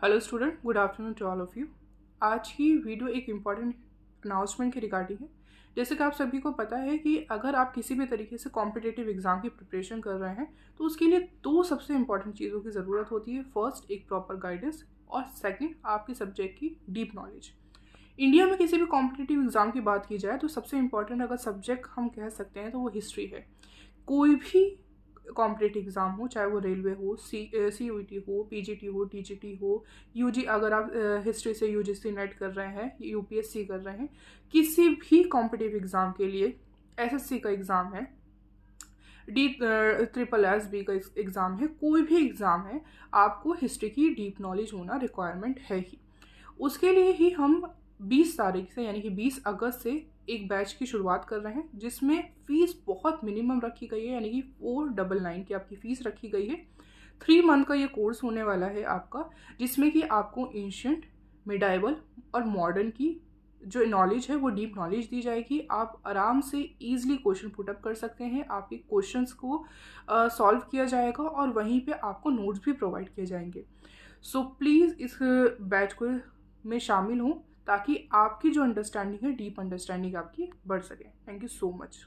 Hello student, good afternoon to all of you. आज की video एक इम्पॉर्टेंट अनाउंसमेंट के रिगार्डिंग है। जैसे कि आप सभी को पता है कि अगर आप किसी भी तरीके से कॉम्पिटिटिव एग्जाम की प्रिपरेशन कर रहे हैं तो उसके लिए दो सबसे इंपॉर्टेंट चीज़ों की ज़रूरत होती है। फर्स्ट, एक प्रॉपर गाइडेंस, और सेकंड, आपके सब्जेक्ट की डीप नॉलेज। इंडिया में किसी भी कॉम्पिटिटिव एग्जाम की बात की जाए तो सबसे इंपॉर्टेंट अगर सब्जेक्ट हम कह सकते हैं तो वो हिस्ट्री है। कोई भी कॉम्पिटिटिव एग्ज़ाम हो, चाहे वो रेलवे हो, CUET हो, PGT हो, TGT हो, UG, अगर आप हिस्ट्री से UGC नेट कर रहे हैं, UPSC कर रहे हैं, किसी भी कॉम्पिटिटिव एग्ज़ाम के लिए, SSC का एग्ज़ाम है, SSSB का एग्ज़ाम है, कोई भी एग्ज़ाम है, आपको हिस्ट्री की डीप नॉलेज होना रिक्वायरमेंट है ही। उसके लिए ही हम 20 तारीख से यानी कि 20 अगस्त से एक बैच की शुरुआत कर रहे हैं, जिसमें फ़ीस बहुत मिनिमम रखी गई है, यानी कि 499 की आपकी फ़ीस रखी गई है। 3 मंथ का ये कोर्स होने वाला है आपका, जिसमें कि आपको एंशियंट, मिडाइवल और मॉडर्न की जो नॉलेज है वो डीप नॉलेज दी जाएगी। आप आराम से ईजिली क्वेश्चन पुटअप कर सकते हैं, आपके क्वेश्चंस को सॉल्व किया जाएगा और वहीं पे आपको नोट्स भी प्रोवाइड किए जाएंगे। सो प्लीज़ इस बैच को में शामिल हों ताकि आपकी जो अंडरस्टैंडिंग है, डीप अंडरस्टैंडिंग आपकी बढ़ सके। Thank you so much.